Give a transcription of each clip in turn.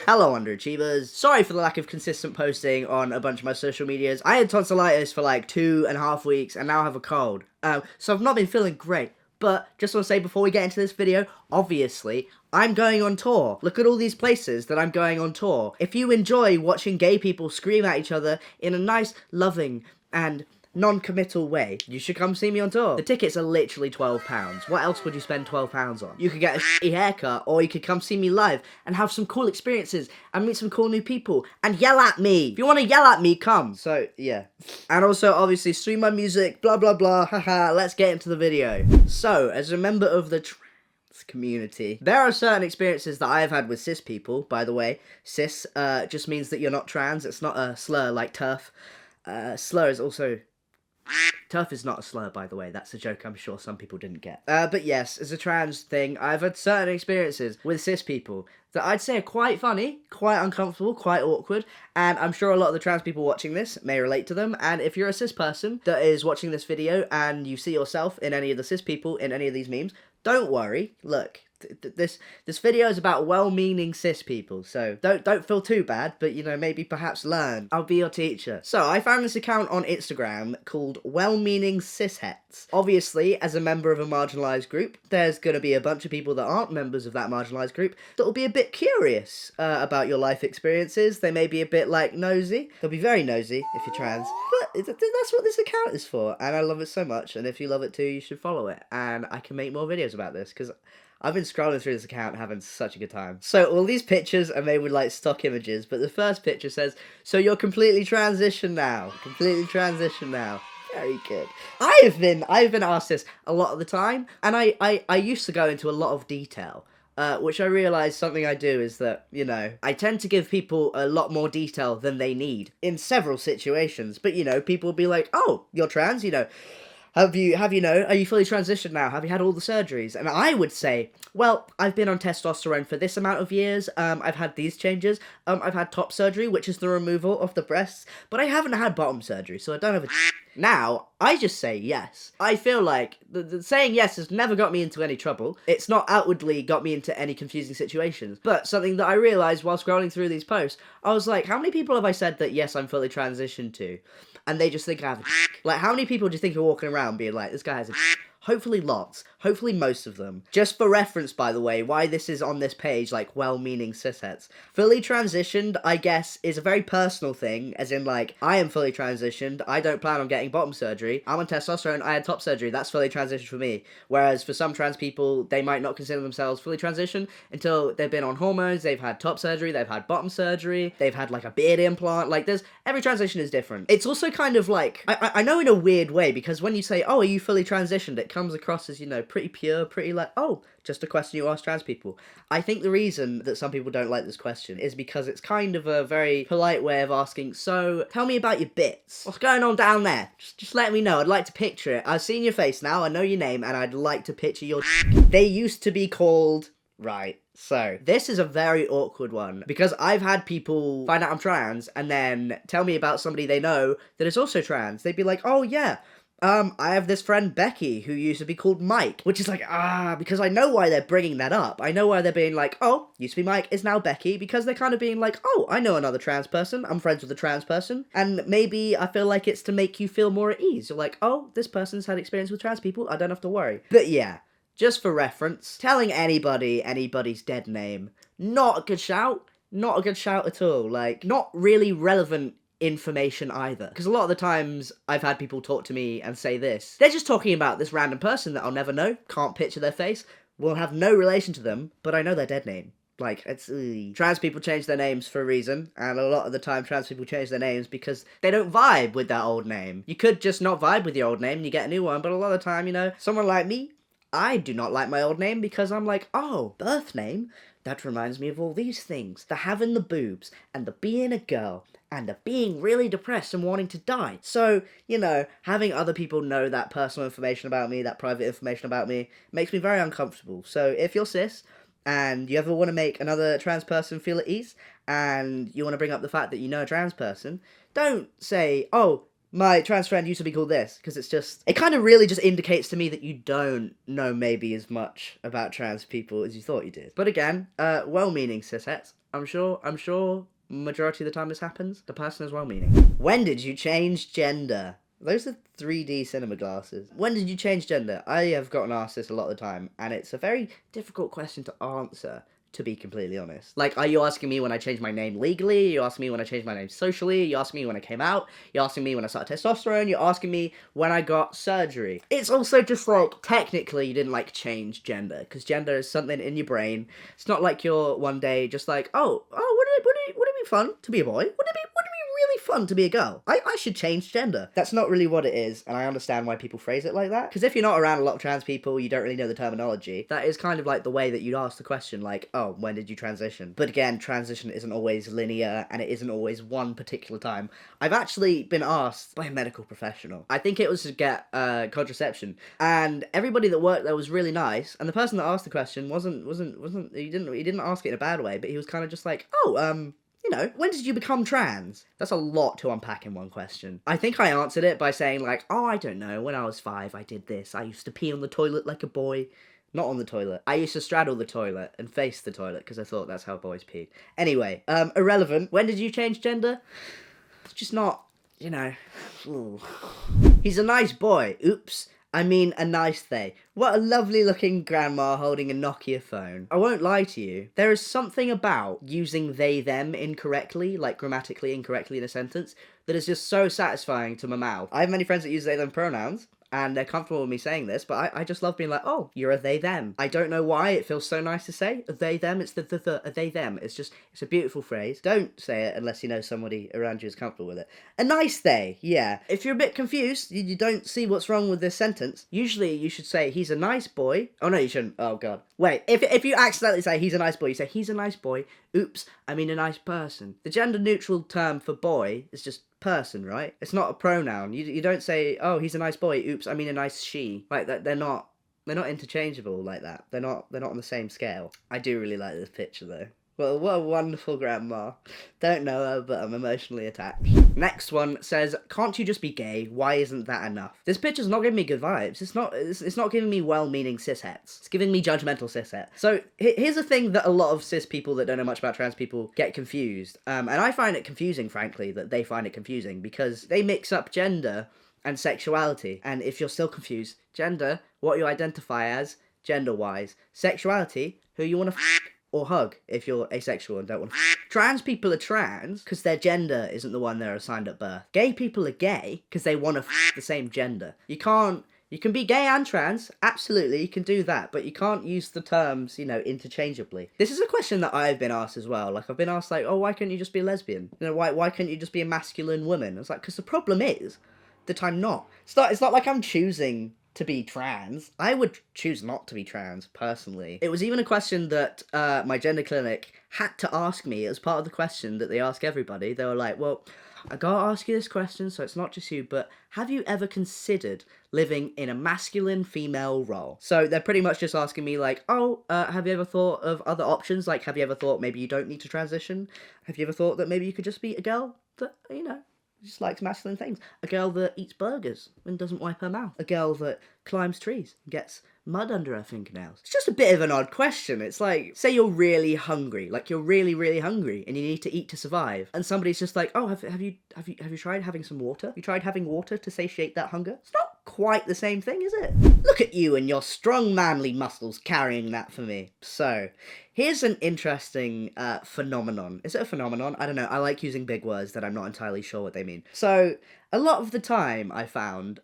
Hello, underachievers. Sorry for the lack of consistent posting on a bunch of my social medias. I had tonsillitis for like 2.5 weeks and now I have a cold. So I've not been feeling great. But just want to say before we get into this video, obviously, I'm going on tour. Look at all these places that I'm going on tour. If you enjoy watching gay people scream at each other in a nice, loving, and non-committal way, you should come see me on tour. The tickets are literally £12. What else would you spend £12 on? You could get a shitty haircut, or you could come see me live and have some cool experiences and meet some cool new people and yell at me. If you want to yell at me, come. So, yeah. And also, obviously, stream my music, blah, blah, blah, haha. Let's get into the video. So, as a member of the community, there are certain experiences that I have had with cis people, by the way. Cis just means that you're not trans. It's not a slur like TERF. Slur is also... TERF is not a slur, by the way. That's a joke I'm sure some people didn't get. But yes, as a trans thing, I've had certain experiences with cis people that I'd say are quite funny, quite uncomfortable, quite awkward, and I'm sure a lot of the trans people watching this may relate to them, and if you're a cis person that is watching this video and you see yourself in any of the cis people in any of these memes, don't worry. Look, this video is about well-meaning cis people, so don't feel too bad, but, you know, maybe perhaps learn. I'll be your teacher. So, I found this account on Instagram called Well-Meaning Cishets. Obviously, as a member of a marginalised group, there's gonna be a bunch of people that aren't members of that marginalised group that will be a bit curious about your life experiences. They may be a bit, like, nosy. They'll be very nosy if you're trans. But that's what this account is for, and I love it so much, and if you love it too, you should follow it, and I can make more videos about this, because I've been scrolling through this account having such a good time. So all these pictures are made with like stock images, but the first picture says, so you're completely transitioned now. Completely transitioned now. Very good. I've been asked this a lot of the time, and I used to go into a lot of detail. Which I realise something I do is that, you know, I tend to give people a lot more detail than they need in several situations. But, you know, people will be like, oh, you're trans, you know. Are you fully transitioned now? Have you had all the surgeries? And I would say, well, I've been on testosterone for this amount of years, I've had these changes, I've had top surgery, which is the removal of the breasts, but I haven't had bottom surgery, so I don't have a Now, I just say yes. I feel like the saying yes has never got me into any trouble. It's not outwardly got me into any confusing situations. But something that I realised while scrolling through these posts, I was like, how many people have I said that yes, I'm fully transitioned to? And they just think I have a Like, how many people do you think are walking around being like, this guy has a Hopefully lots. Hopefully most of them. Just for reference, by the way, why this is on this page, like, well-meaning cishets. Fully transitioned, I guess, is a very personal thing, as in, like, I am fully transitioned, I don't plan on getting bottom surgery, I'm on testosterone, I had top surgery, that's fully transitioned for me. Whereas for some trans people, they might not consider themselves fully transitioned until they've been on hormones, they've had top surgery, they've had bottom surgery, they've had, like, a beard implant, like, every transition is different. It's also kind of like, I know in a weird way, because when you say, oh, are you fully transitioned, it comes across as, you know, pretty pure, pretty like, oh, just a question you ask trans people. I think the reason that some people don't like this question is because it's kind of a very polite way of asking, so, tell me about your bits. What's going on down there? Just let me know. I'd like to picture it. I've seen your face now, I know your name, and I'd like to picture your They used to be called... Right. So, this is a very awkward one, because I've had people find out I'm trans, and then tell me about somebody they know that is also trans. They'd be like, oh yeah, I have this friend Becky who used to be called Mike, which is like, because I know why they're bringing that up. I know why they're being like, oh, used to be Mike, is now Becky, because they're kind of being like, oh, I know another trans person, I'm friends with a trans person, and maybe I feel like it's to make you feel more at ease. You're like, oh, this person's had experience with trans people, I don't have to worry. But yeah, just for reference, telling anybody anybody's dead name, not a good shout. Not a good shout at all. Like, not really relevant information either. Because a lot of the times I've had people talk to me and say this. They're just talking about this random person that I'll never know, can't picture their face, will have no relation to them, but I know their dead name. Like, it's... Trans people change their names for a reason, and a lot of the time trans people change their names because they don't vibe with that old name. You could just not vibe with your old name and you get a new one, but a lot of the time, you know, someone like me, I do not like my old name because I'm like, oh, birth name? That reminds me of all these things. The having the boobs, and the being a girl, and the being really depressed and wanting to die. So, you know, having other people know that personal information about me, that private information about me, makes me very uncomfortable. So if you're cis, and you ever want to make another trans person feel at ease, and you want to bring up the fact that you know a trans person, don't say, oh, my trans friend used to be called this, because it's just, it kind of really just indicates to me that you don't know maybe as much about trans people as you thought you did. But again, well-meaning cishets, I'm sure majority of the time this happens, the person is well-meaning. When did you change gender? Those are 3D cinema glasses. When did you change gender? I have gotten asked this a lot of the time, and it's a very difficult question to answer, to be completely honest. Like, are you asking me when I changed my name legally? Are you asking me when I changed my name socially? Are you asking me when I came out? You're asking me when I started testosterone? You're asking me when I got surgery? It's also just like, technically you didn't like change gender, because gender is something in your brain. It's not like you're one day just like, would it be fun to be a boy? Would it be really fun to be a girl? I should change gender. That's not really what it is, and I understand why people phrase it like that. Because if you're not around a lot of trans people, you don't really know the terminology. That is kind of like the way that you'd ask the question, like, oh, when did you transition? But again, transition isn't always linear, and it isn't always one particular time. I've actually been asked by a medical professional. I think it was to get contraception, and everybody that worked there was really nice, and the person that asked the question he didn't ask it in a bad way, but he was kind of just like, when did you become trans? That's a lot to unpack in one question. I think I answered it by saying like, oh, I don't know, when I was 5 I did this. I used to pee on the toilet like a boy. Not on the toilet. I used to straddle the toilet and face the toilet because I thought that's how boys peed. Anyway, irrelevant. When did you change gender? It's just not, Ooh. He's a nice boy. Oops. I mean, a nice they. What a lovely looking grandma holding a Nokia phone. I won't lie to you. There is something about using they, them incorrectly, like grammatically incorrectly in a sentence, that is just so satisfying to my mouth. I have many friends that use they, them pronouns, and they're comfortable with me saying this, but I just love being like, oh, you're a they, them. I don't know why it feels so nice to say. A they, them. It's a they, them. It's a beautiful phrase. Don't say it unless you know somebody around you is comfortable with it. A nice they, yeah. If you're a bit confused, you don't see what's wrong with this sentence, usually you should say, he's a nice boy. Oh, no, you shouldn't. Oh, God. Wait, if you accidentally say he's a nice boy, you say he's a nice boy. Oops, I mean a nice person. The gender-neutral term for boy is just person, right? It's not a pronoun. You don't say, oh, he's a nice boy. Oops, I mean a nice she. Like that, they're not interchangeable like that. They're not on the same scale. I do really like this picture though. Well, what a wonderful grandma. Don't know her, but I'm emotionally attached. Next one says, can't you just be gay? Why isn't that enough? This picture's not giving me good vibes. It's not giving me well-meaning cisheads. It's giving me judgmental cishet. So, here's a thing that a lot of cis people that don't know much about trans people get confused. And I find it confusing, frankly, that they find it confusing, because they mix up gender and sexuality. And if you're still confused, gender, what you identify as, gender-wise. Sexuality, who you want to or hug if you're asexual and don't want to. Trans people are trans because their gender isn't the one they're assigned at birth. Gay people are gay because they want to the same gender. You can be gay and trans, absolutely, you can do that, but you can't use the terms, interchangeably. This is a question that I've been asked as well. Like, I've been asked, like, oh, why can't you just be a lesbian? Why can't you just be a masculine woman? It's like, because the problem is that I'm not. It's not like I'm choosing to be trans. I would choose not to be trans, personally. It was even a question that my gender clinic had to ask me as part of the question that they ask everybody. They were like, well, I gotta ask you this question, so it's not just you, but have you ever considered living in a masculine female role? So they're pretty much just asking me like, oh, have you ever thought of other options? Like, have you ever thought maybe you don't need to transition? Have you ever thought that maybe you could just be a girl that, just likes masculine things? A girl that eats burgers and doesn't wipe her mouth. A girl that climbs trees and gets mud under her fingernails. It's just a bit of an odd question. It's like, say you're really hungry, like you're really, really hungry and you need to eat to survive. And somebody's just like, oh, have you tried having some water? Have you tried having water to satiate that hunger? It's not quite the same thing, is it? Look at you and your strong manly muscles carrying that for me. So, here's an interesting phenomenon. Is it a phenomenon? I don't know. I like using big words that I'm not entirely sure what they mean. So, a lot of the time I found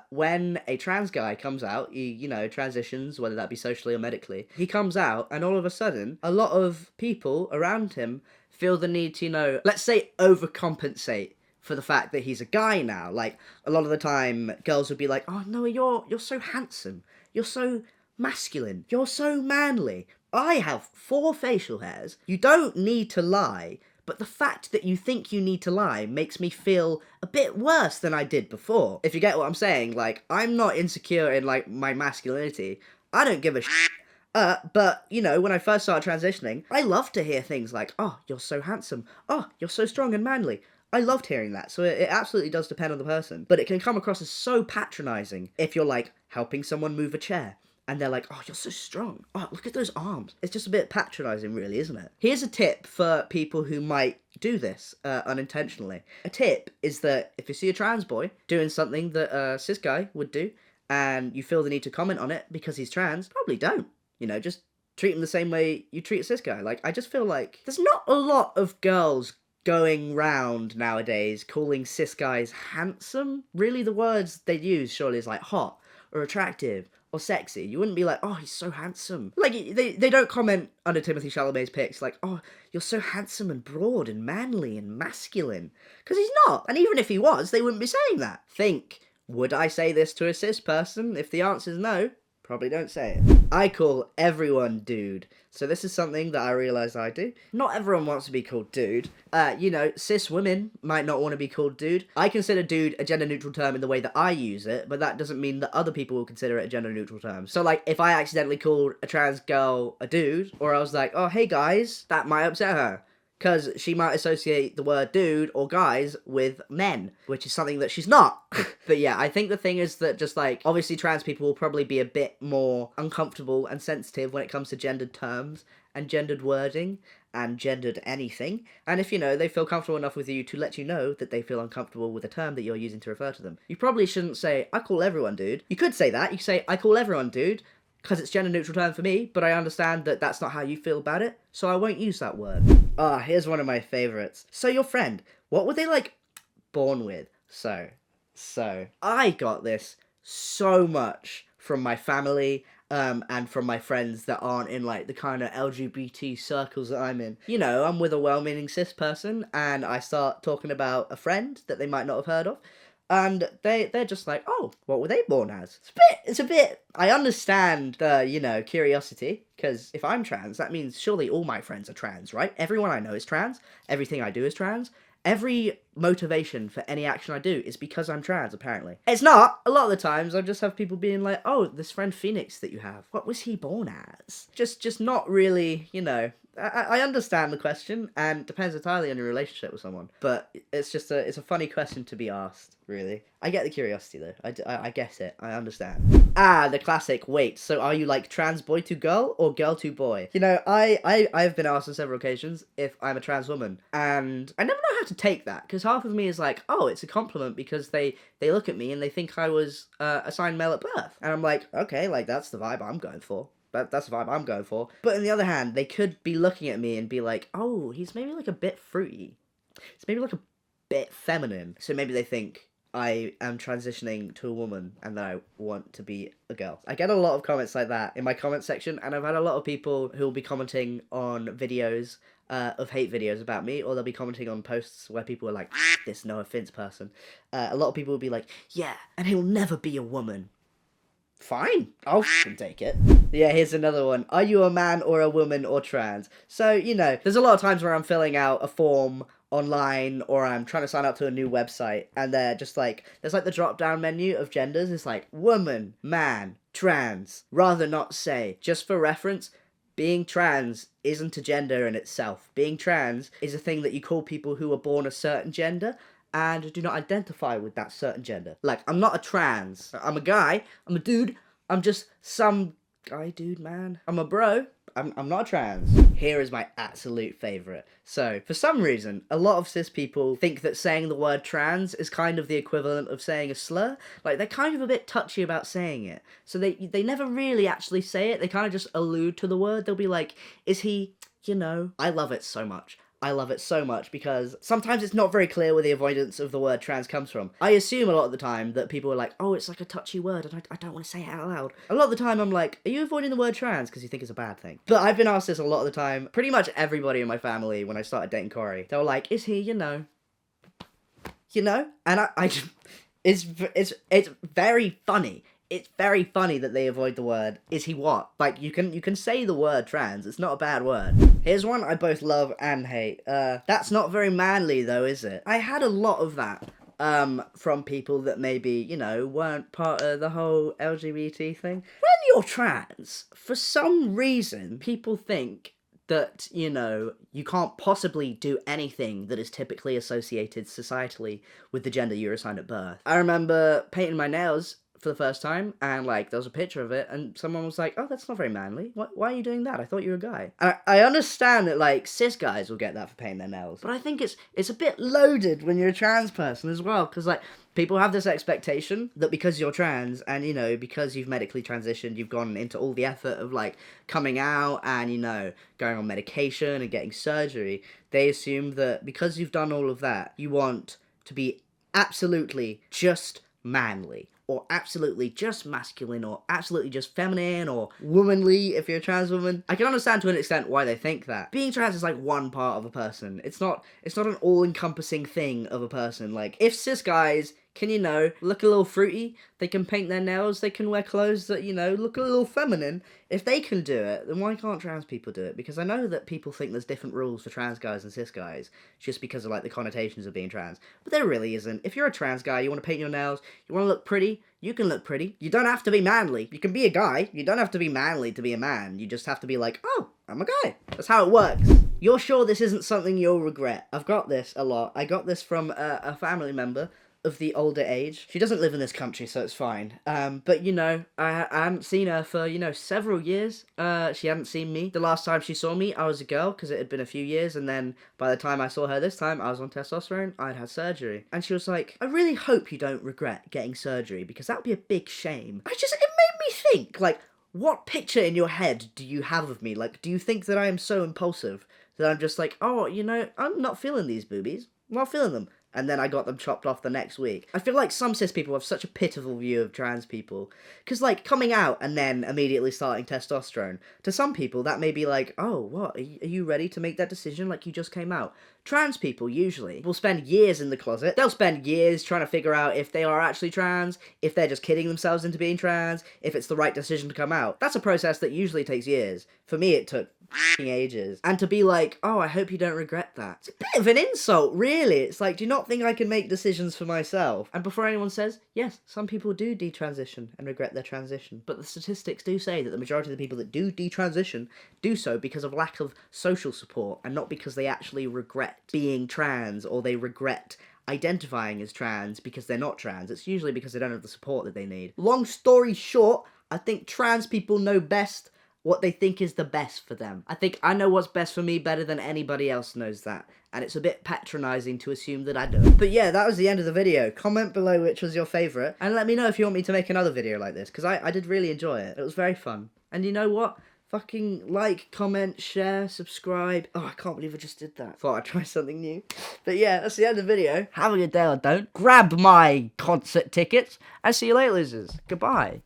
when a trans guy comes out, he, transitions, whether that be socially or medically, he comes out and all of a sudden, a lot of people around him feel the need to, let's say overcompensate for the fact that he's a guy now. Like, a lot of the time, girls would be like, oh, Noah, you're so handsome. You're so masculine. You're so manly. I have 4 facial hairs. You don't need to lie. But the fact that you think you need to lie makes me feel a bit worse than I did before. If you get what I'm saying, like, I'm not insecure in, like, my masculinity. I don't give a shit. But, when I first started transitioning, I loved to hear things like, oh, you're so handsome. Oh, you're so strong and manly. I loved hearing that, so it absolutely does depend on the person. But it can come across as so patronising if you're, like, helping someone move a chair. and they're like, oh, you're so strong. Oh, look at those arms. It's just a bit patronizing, really, isn't it? Here's a tip for people who might do this unintentionally. A tip is that if you see a trans boy doing something that a cis guy would do, and you feel the need to comment on it because he's trans, probably don't. You know, just treat him the same way you treat a cis guy. Like, I just feel like there's not a lot of girls going round nowadays calling cis guys handsome. Really, the words they use surely is like hot or attractive or sexy. You wouldn't be like, oh, he's so handsome. Like, they don't comment under Timothée Chalamet's pics like, oh, you're so handsome and broad and manly and masculine. Because he's not. And even if he was, they wouldn't be saying that. Think, would I say this to a cis person? If the answer's no, probably don't say it. I call everyone dude. So this is something that I realise I do. Not everyone wants to be called dude. You know, cis women might not want to be called dude. I consider dude a gender-neutral term in the way that I use it, but that doesn't mean that other people will consider it a gender-neutral term. So, like, if I accidentally called a trans girl a dude, or I was like, oh, hey guys, that might upset her. Because she might associate the word dude or guys with men, which is something that she's not. But yeah, I think the thing is that just like, obviously trans people will probably be a bit more uncomfortable and sensitive when it comes to gendered terms and gendered wording and gendered anything. And if, you know, they feel comfortable enough with you to let you know that they feel uncomfortable with a term that you're using to refer to them, you probably shouldn't say, I call everyone dude. You could say that. You could say, I call everyone dude, because it's gender-neutral term for me, but I understand that that's not how you feel about it, so I won't use that word. Here's one of my favourites. So your friend, what were they, like, born with? So, I got this so much from my family, and from my friends that aren't in, like, the kind of LGBT circles that I'm in. You know, I'm with a well-meaning cis person, and I start talking about a friend that they might not have heard of, and they're just like, oh, what were they born as? It's a bit, I understand the, you know, curiosity, because if I'm trans, that means surely all my friends are trans, right? Everyone I know is trans, everything I do is trans, every motivation for any action I do is because I'm trans, apparently. It's not! A lot of the times I just have people being like, oh, this friend Phoenix that you have, what was he born as? Just not really, you know, I understand the question, and depends entirely on your relationship with someone, but it's just it's a funny question to be asked, really. I get the curiosity, though. I get it. I understand. The classic, wait, so are you like trans boy to girl, or girl to boy? You know, I've been asked on several occasions if I'm a trans woman, and I never know how to take that, because half of me is like, oh, it's a compliment, because they look at me and they think I was assigned male at birth, and I'm like, okay, like, that's the vibe I'm going for. That's the vibe I'm going for. But on the other hand, they could be looking at me and be like, oh, he's maybe like a bit fruity. He's maybe like a bit feminine. So maybe they think I am transitioning to a woman and that I want to be a girl. I get a lot of comments like that in my comment section, and I've had a lot of people who will be commenting on videos of hate videos about me, or they'll be commenting on posts where people are like, this Noahfinnce person. A lot of people will be like, yeah, and he'll never be a woman. Fine, I'll take it. Yeah, here's another one. Are you a man or a woman or trans? So, you know, there's a lot of times where I'm filling out a form online, or I'm trying to sign up to a new website, and they're just like, there's like the drop-down menu of genders. It's like, woman, man, trans. Rather not say. Just for reference, being trans isn't a gender in itself. Being trans is a thing that you call people who are born a certain gender, and do not identify with that certain gender. Like, I'm not a trans. I'm a guy. I'm a dude. I'm just some guy, dude, man. I'm a bro. I'm not a trans. Here is my absolute favourite. So, for some reason, a lot of cis people think that saying the word trans is kind of the equivalent of saying a slur. Like, they're kind of a bit touchy about saying it. So they never really actually say it. They kind of just allude to the word. They'll be like, is he, you know? I love it so much. I love it so much because sometimes it's not very clear where the avoidance of the word trans comes from. I assume a lot of the time that people are like, oh, it's like a touchy word and I don't want to say it out loud. A lot of the time I'm like, are you avoiding the word trans because you think it's a bad thing? But I've been asked this a lot of the time. Pretty much everybody in my family, when I started dating Corey, they were like, is he, you know? And it's very funny. It's very funny that they avoid the word, is he what? Like, you can say the word trans, it's not a bad word. Here's one I both love and hate. That's not very manly though, is it? I had a lot of that, from people that maybe, you know, weren't part of the whole LGBT thing. When you're trans, for some reason, people think that, you know, you can't possibly do anything that is typically associated societally with the gender you're assigned at birth. I remember painting my nails for the first time, and like there was a picture of it, and someone was like, "Oh, that's not very manly. Why are you doing that? I thought you were a guy." I understand that like cis guys will get that for painting their nails, but I think it's a bit loaded when you're a trans person as well, because like people have this expectation that because you're trans and you know because you've medically transitioned, you've gone into all the effort of like coming out and you know going on medication and getting surgery. They assume that because you've done all of that, you want to be absolutely just manly, or absolutely just masculine, or absolutely just feminine, or womanly if you're a trans woman. I can understand to an extent why they think that. Being trans is like one part of a person. It's not an all-encompassing thing of a person. Like, if cis guys can, you know, look a little fruity, they can paint their nails, they can wear clothes that, you know, look a little feminine. If they can do it, then why can't trans people do it? Because I know that people think there's different rules for trans guys and cis guys, just because of, like, the connotations of being trans. But there really isn't. If you're a trans guy, you want to paint your nails, you want to look pretty, you can look pretty. You don't have to be manly. You can be a guy. You don't have to be manly to be a man. You just have to be like, oh, I'm a guy. That's how it works. You're sure this isn't something you'll regret? I've got this a lot. I got this from a family member of the older age. She doesn't live in this country, so it's fine. But, you know, I haven't seen her for, you know, several years. She hadn't seen me. The last time she saw me, I was a girl, because it had been a few years, and then by the time I saw her this time, I was on testosterone, I'd had surgery. And she was like, I really hope you don't regret getting surgery, because that would be a big shame. It made me think, like, what picture in your head do you have of me? Like, do you think that I am so impulsive that I'm just like, oh, you know, I'm not feeling these boobies. I'm not feeling them. And then I got them chopped off the next week. I feel like some cis people have such a pitiful view of trans people. Because, like, coming out and then immediately starting testosterone, to some people that may be like, oh, what, are you ready to make that decision like you just came out? Trans people, usually, will spend years in the closet. They'll spend years trying to figure out if they are actually trans, if they're just kidding themselves into being trans, if it's the right decision to come out. That's a process that usually takes years. For me, it took ages. And to be like, oh, I hope you don't regret that. It's a bit of an insult, really. It's like, do you not think I can make decisions for myself? And before anyone says, yes, some people do detransition and regret their transition. But the statistics do say that the majority of the people that do detransition do so because of lack of social support and not because they actually regret being trans or they regret identifying as trans because they're not trans. It's usually because they don't have the support that they need. Long story short, I think trans people know best what they think is the best for them. I think I know what's best for me better than anybody else knows that. And it's a bit patronising to assume that I don't. But yeah, that was the end of the video. Comment below which was your favourite. And let me know if you want me to make another video like this. Because I did really enjoy it. It was very fun. And you know what? Fucking like, comment, share, subscribe. Oh, I can't believe I just did that. Thought I'd try something new. But yeah, that's the end of the video. Have a good day or don't. Grab my concert tickets. And see you later, losers. Goodbye.